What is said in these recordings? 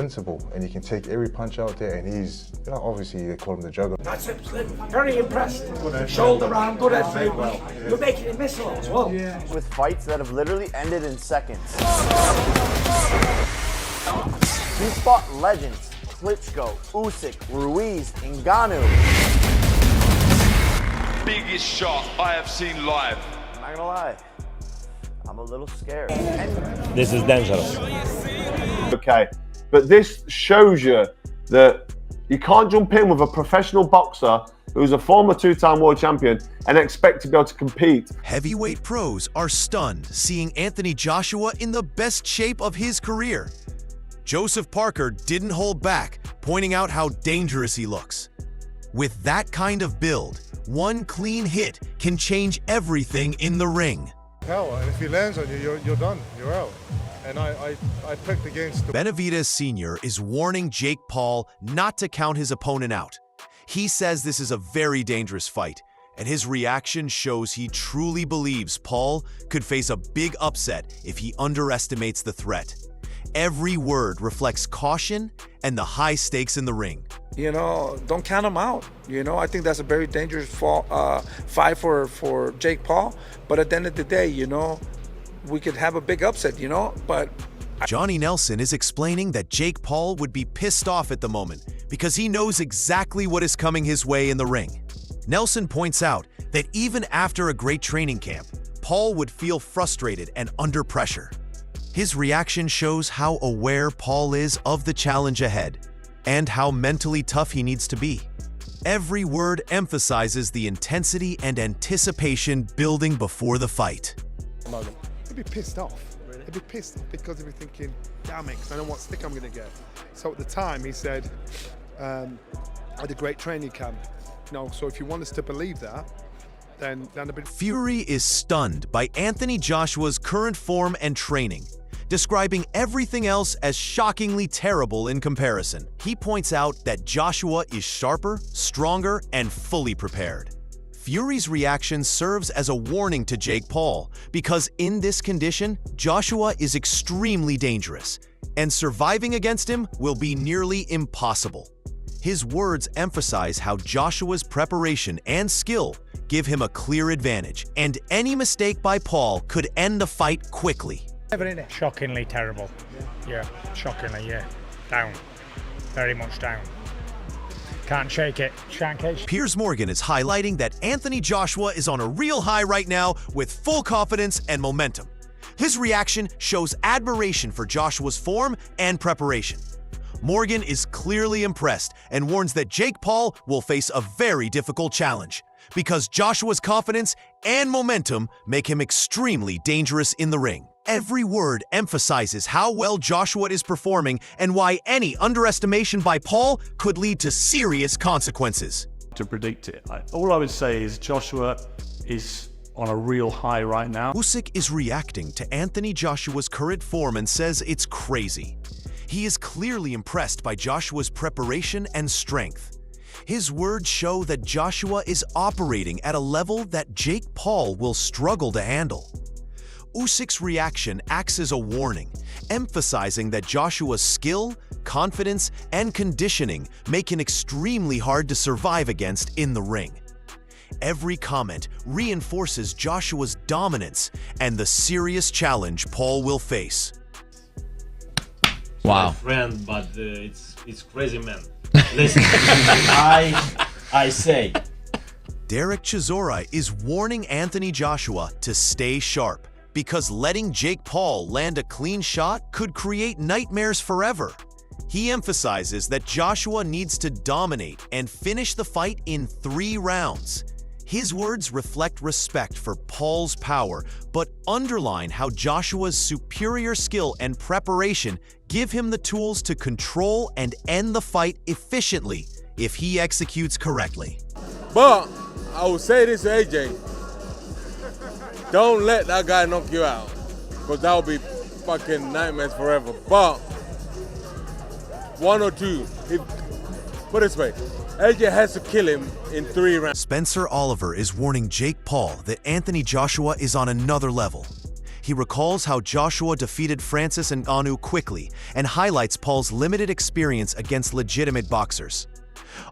invincible, and he can take every punch out there, and he's, you know, obviously they call him the juggler. That's it, Slim. Very impressed. Shoulder round, good effort. You're making him miss a lot as well. Yeah. With fights that have literally ended in seconds. He's fought legends: Klitschko, Usyk, Ruiz, Ngannou. Biggest shot I have seen live. I'm not gonna lie, I'm a little scared. This is dangerous. Okay, but this shows you that you can't jump in with a professional boxer who's a former two-time world champion and expect to be able to compete. Heavyweight pros are stunned seeing Anthony Joshua in the best shape of his career. Joseph Parker didn't hold back, pointing out how dangerous he looks. With that kind of build, one clean hit can change everything in the ring. Hell, and if he lands on you, you're done. You're out. And I picked against the... Benavidez Sr. is warning Jake Paul not to count his opponent out. He says this is a very dangerous fight, and his reaction shows he truly believes Paul could face a big upset if he underestimates the threat. Every word reflects caution and the high stakes in the ring. You know, don't count him out. You know, I think that's a very dangerous fight for Jake Paul. But at the end of the day, you know, we could have a big upset, you know, but... Johnny Nelson is explaining that Jake Paul would be pissed off at the moment because he knows exactly what is coming his way in the ring. Nelson points out that even after a great training camp, Paul would feel frustrated and under pressure. His reaction shows how aware Paul is of the challenge ahead and how mentally tough he needs to be. Every word emphasizes the intensity and anticipation building before the fight. He'd be pissed off. Really? He'd be pissed off because he'd be thinking, damn it, 'cause I know what stick I'm going to get. So at the time he said, I had a great training camp. You know, so if you want us to believe that, then a bit... Fury is stunned by Anthony Joshua's current form and training, describing everything else as shockingly terrible in comparison. He points out that Joshua is sharper, stronger, and fully prepared. Fury's reaction serves as a warning to Jake Paul because in this condition, Joshua is extremely dangerous, and surviving against him will be nearly impossible. His words emphasize how Joshua's preparation and skill give him a clear advantage, and any mistake by Paul could end the fight quickly. Shockingly terrible. Yeah, shockingly, yeah. Down. Very much down. Can't shake it. Piers Morgan is highlighting that Anthony Joshua is on a real high right now with full confidence and momentum. His reaction shows admiration for Joshua's form and preparation. Morgan is clearly impressed and warns that Jake Paul will face a very difficult challenge because Joshua's confidence and momentum make him extremely dangerous in the ring. Every word emphasizes how well Joshua is performing and why any underestimation by Paul could lead to serious consequences. To predict it, all I would say is Joshua is on a real high right now. Usyk is reacting to Anthony Joshua's current form and says it's crazy. He is clearly impressed by Joshua's preparation and strength. His words show that Joshua is operating at a level that Jake Paul will struggle to handle. Usyk's reaction acts as a warning, emphasizing that Joshua's skill, confidence, and conditioning make him extremely hard to survive against in the ring. Every comment reinforces Joshua's dominance and the serious challenge Paul will face. Wow. Friend, but it's crazy, man. Listen, I say. Derek Chisora is warning Anthony Joshua to stay sharp because letting Jake Paul land a clean shot could create nightmares forever. He emphasizes that Joshua needs to dominate and finish the fight in 3 rounds. His words reflect respect for Paul's power, but underline how Joshua's superior skill and preparation give him the tools to control and end the fight efficiently if he executes correctly. But I will say this to AJ, don't let that guy knock you out, because that will be fucking nightmares forever. But 1 or 2, put it this way, AJ has to kill him in 3 rounds. Spencer Oliver is warning Jake Paul that Anthony Joshua is on another level. he recalls how Joshua defeated Francis Ngannou quickly and highlights Paul's limited experience against legitimate boxers.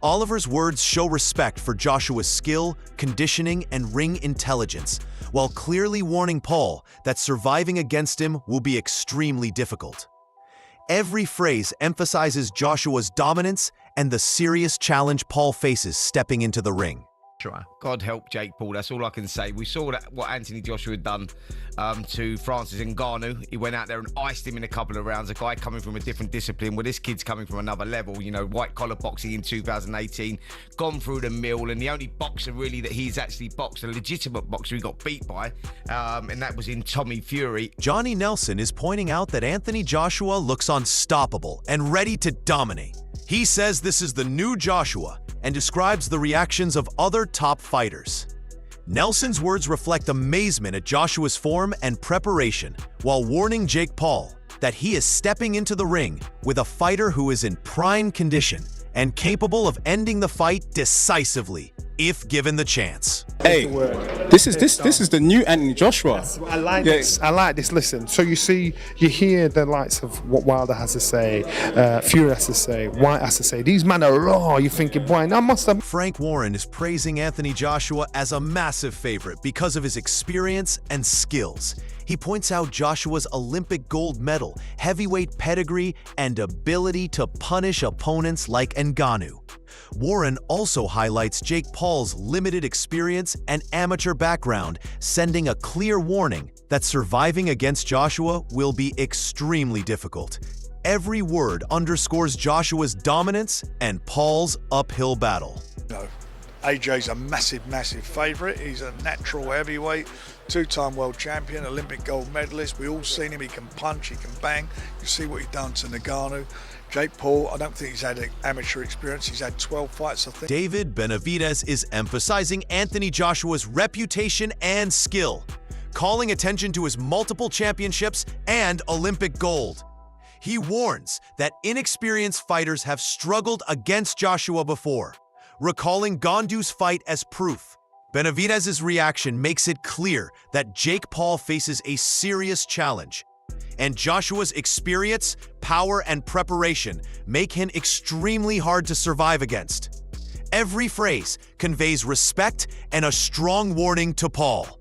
Oliver's words show respect for Joshua's skill, conditioning, and ring intelligence, while clearly warning Paul that surviving against him will be extremely difficult. Every phrase emphasizes Joshua's dominance and the serious challenge Paul faces stepping into the ring. God help Jake Paul, that's all I can say. We saw that what Anthony Joshua had done to Francis Ngannou. He went out there and iced him in a couple of rounds. A guy coming from a different discipline. Well, this kid's coming from another level. You know, white-collar boxing in 2018, gone through the mill, and the only boxer really that he's actually boxed, a legitimate boxer he got beat by, and that was in Tommy Fury. Johnny Nelson is pointing out that Anthony Joshua looks unstoppable and ready to dominate. He says this is the new Joshua and describes the reactions of other top fighters. Nelson's words reflect amazement at Joshua's form and preparation, while warning Jake Paul that he is stepping into the ring with a fighter who is in prime condition and capable of ending the fight decisively if given the chance. Hey, this is the new Anthony Joshua. I like this. I like this. Listen, so you hear the likes of what Wilder has to say, Fury has to say, White has to say. These men are raw. You're thinking, boy, I must have. Frank Warren is praising Anthony Joshua as a massive favorite because of his experience and skills. He points out Joshua's Olympic gold medal, heavyweight pedigree, and ability to punish opponents like Ngannou. Warren also highlights Jake Paul's limited experience and amateur background, sending a clear warning that surviving against Joshua will be extremely difficult. Every word underscores Joshua's dominance and Paul's uphill battle. AJ's a massive favourite. He's a natural heavyweight, two-time world champion, Olympic gold medalist. We all seen him. He can punch, he can bang. You see what he's done to Ngannou. Jake Paul, I don't think he's had amateur experience. He's had 12 fights, I think. David Benavidez is emphasizing Anthony Joshua's reputation and skill, calling attention to his multiple championships and Olympic gold. He warns that inexperienced fighters have struggled against Joshua before, recalling Ngannou's fight as proof. Benavidez's reaction makes it clear that Jake Paul faces a serious challenge, and Joshua's experience, power, and preparation make him extremely hard to survive against. Every phrase conveys respect and a strong warning to Paul.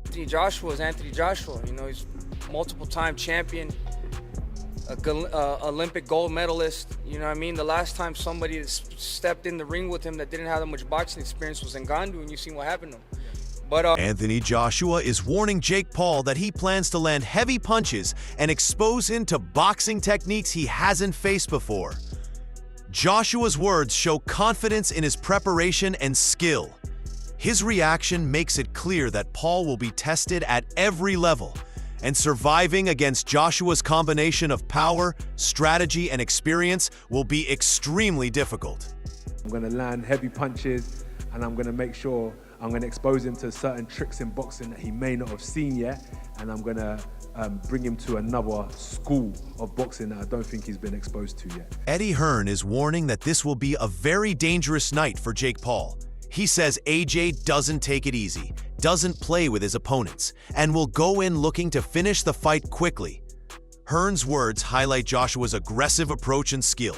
Anthony Joshua is Anthony Joshua. You know, he's multiple-time champion, Olympic gold medalist. You know what I mean? The last time somebody stepped in the ring with him that didn't have that much boxing experience was Ngannou, and you've seen what happened to him. But Anthony Joshua is warning Jake Paul that he plans to land heavy punches and expose him to boxing techniques he hasn't faced before. Joshua's words show confidence in his preparation and skill. His reaction makes it clear that Paul will be tested at every level, and surviving against Joshua's combination of power, strategy, and experience will be extremely difficult. I'm going to land heavy punches, and I'm going to make sure I'm going to expose him to certain tricks in boxing that he may not have seen yet, and I'm going to bring him to another school of boxing that I don't think he's been exposed to yet. Eddie Hearn is warning that this will be a very dangerous night for Jake Paul. He says AJ doesn't take it easy, doesn't play with his opponents, and will go in looking to finish the fight quickly. Hearn's words highlight Joshua's aggressive approach and skill,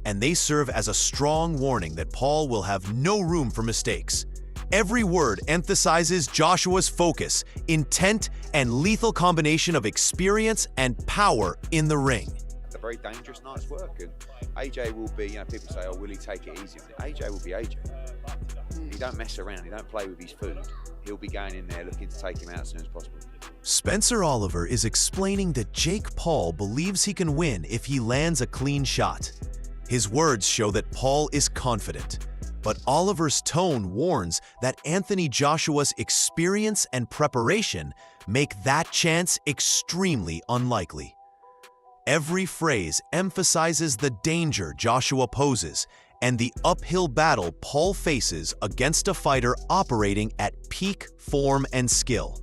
and they serve as a strong warning that Paul will have no room for mistakes. Every word emphasizes Joshua's focus, intent, and lethal combination of experience and power in the ring. A very dangerous night's work, and AJ will be, people say, oh, will he take it easy? AJ will be AJ. He don't mess around, he don't play with his food. He'll be going in there looking to take him out as soon as possible. Spencer Oliver is explaining that Jake Paul believes he can win if he lands a clean shot. His words show that Paul is confident, but Oliver's tone warns that Anthony Joshua's experience and preparation make that chance extremely unlikely. Every phrase emphasizes the danger Joshua poses and the uphill battle Paul faces against a fighter operating at peak form and skill.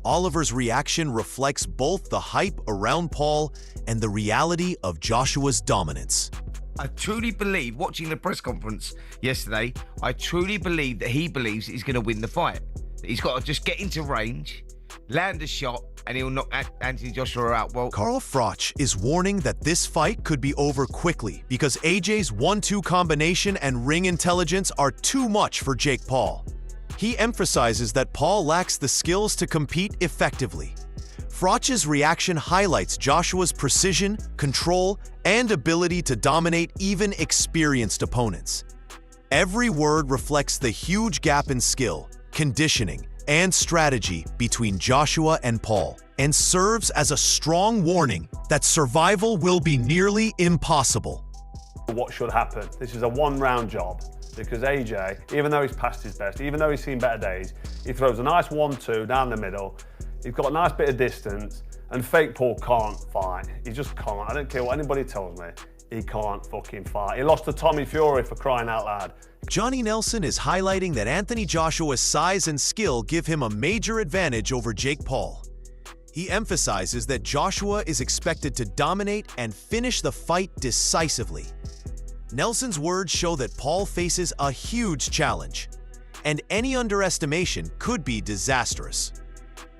Oliver's reaction reflects both the hype around Paul and the reality of Joshua's dominance. I truly believe, watching the press conference yesterday, I truly believe that he believes he's going to win the fight. That he's got to just get into range, land a shot, and he'll knock Anthony Joshua out. Well, Carl Froch is warning that this fight could be over quickly because AJ's 1-2 combination and ring intelligence are too much for Jake Paul. He emphasizes that Paul lacks the skills to compete effectively. Froch's reaction highlights Joshua's precision, control, and ability to dominate even experienced opponents. Every word reflects the huge gap in skill, conditioning, and strategy between Joshua and Paul, and serves as a strong warning that survival will be nearly impossible. What should happen? This is a one-round job because AJ, even though he's past his best, even though he's seen better days, he throws a nice 1-2 down the middle. He's got a nice bit of distance, and fake Paul can't fight. He just can't. I don't care what anybody tells me. He can't fucking fight. He lost to Tommy Fury, for crying out loud. Johnny Nelson is highlighting that Anthony Joshua's size and skill give him a major advantage over Jake Paul. He emphasizes that Joshua is expected to dominate and finish the fight decisively. Nelson's words show that Paul faces a huge challenge, and any underestimation could be disastrous.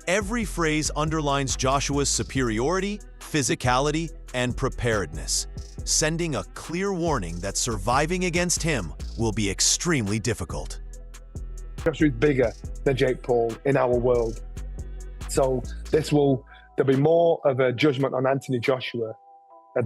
Every phrase underlines Joshua's superiority, physicality, and preparedness, sending a clear warning that surviving against him will be extremely difficult. Joshua is bigger than Jake Paul in our world. So there'll be more of a judgment on Anthony Joshua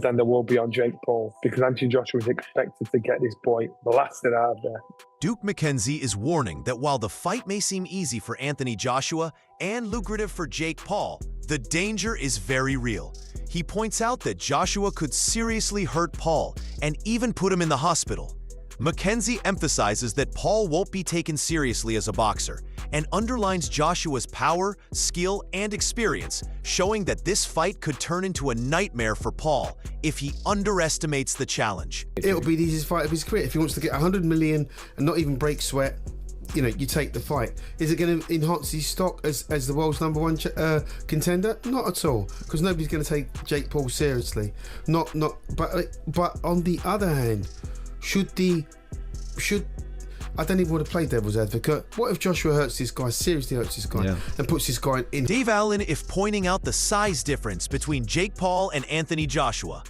than there will be on Jake Paul, because Anthony Joshua is expected to get this boy blasted out of there. Duke McKenzie is warning that while the fight may seem easy for Anthony Joshua and lucrative for Jake Paul, the danger is very real. He points out that Joshua could seriously hurt Paul and even put him in the hospital. McKenzie emphasizes that Paul won't be taken seriously as a boxer and underlines Joshua's power, skill, and experience, showing that this fight could turn into a nightmare for Paul if he underestimates the challenge. It'll be the easiest fight of his career. If he wants to get 100 million and not even break sweat, you know, you take the fight. Is it going to enhance his stock as the world's #1 contender? Not at all, because nobody's going to take Jake Paul seriously. But on the other hand, I don't even want to play devil's advocate. What if Joshua hurts this guy, seriously hurts this guy, and puts this guy in? Dave Allen is pointing out the size difference between Jake Paul and Anthony Joshua.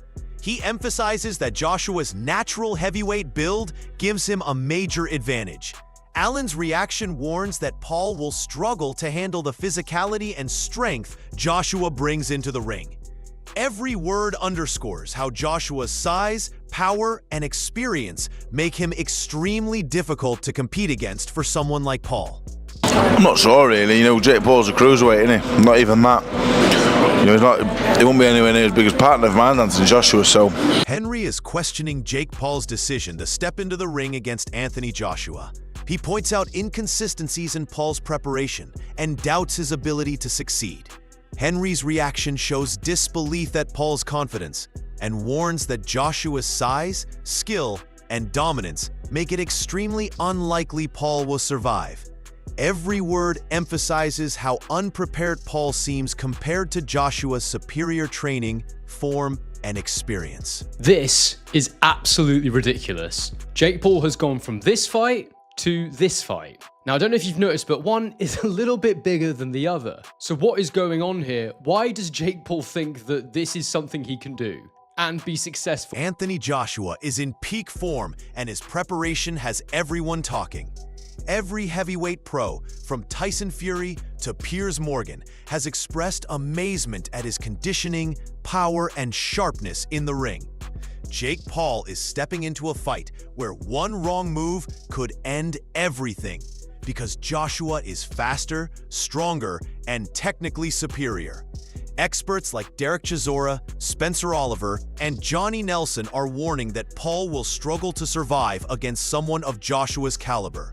He emphasizes that Joshua's natural heavyweight build gives him a major advantage. Allen's reaction warns that Paul will struggle to handle the physicality and strength Joshua brings into the ring. Every word underscores how Joshua's size, power, and experience make him extremely difficult to compete against for someone like Paul. I'm not sure really, you know, Jake Paul's a cruiserweight, isn't he? Not even that. You know, he won't be anywhere near as big as partner of mine, Anthony Joshua, so. Henry is questioning Jake Paul's decision to step into the ring against Anthony Joshua. He points out inconsistencies in Paul's preparation and doubts his ability to succeed. Henry's reaction shows disbelief at Paul's confidence and warns that Joshua's size, skill, and dominance make it extremely unlikely Paul will survive. Every word emphasizes how unprepared Paul seems compared to Joshua's superior training, form, and experience. This is absolutely ridiculous. Jake Paul has gone from this fight to this fight. Now, I don't know if you've noticed, but one is a little bit bigger than the other. So what is going on here? Why does Jake Paul think that this is something he can do and be successful? Anthony Joshua is in peak form, and his preparation has everyone talking. Every heavyweight pro, from Tyson Fury to Piers Morgan, has expressed amazement at his conditioning, power, and sharpness in the ring. Jake Paul is stepping into a fight where one wrong move could end everything, because Joshua is faster, stronger, and technically superior. Experts like Derek Chisora, Spencer Oliver, and Johnny Nelson are warning that Paul will struggle to survive against someone of Joshua's caliber.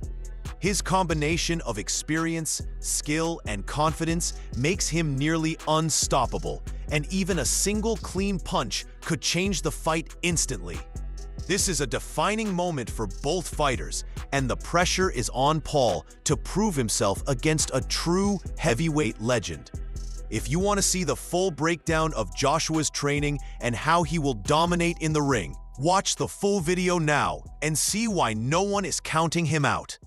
His combination of experience, skill, and confidence makes him nearly unstoppable, and even a single clean punch could change the fight instantly. This is a defining moment for both fighters, and the pressure is on Paul to prove himself against a true heavyweight legend. If you want to see the full breakdown of Joshua's training and how he will dominate in the ring, watch the full video now and see why no one is counting him out.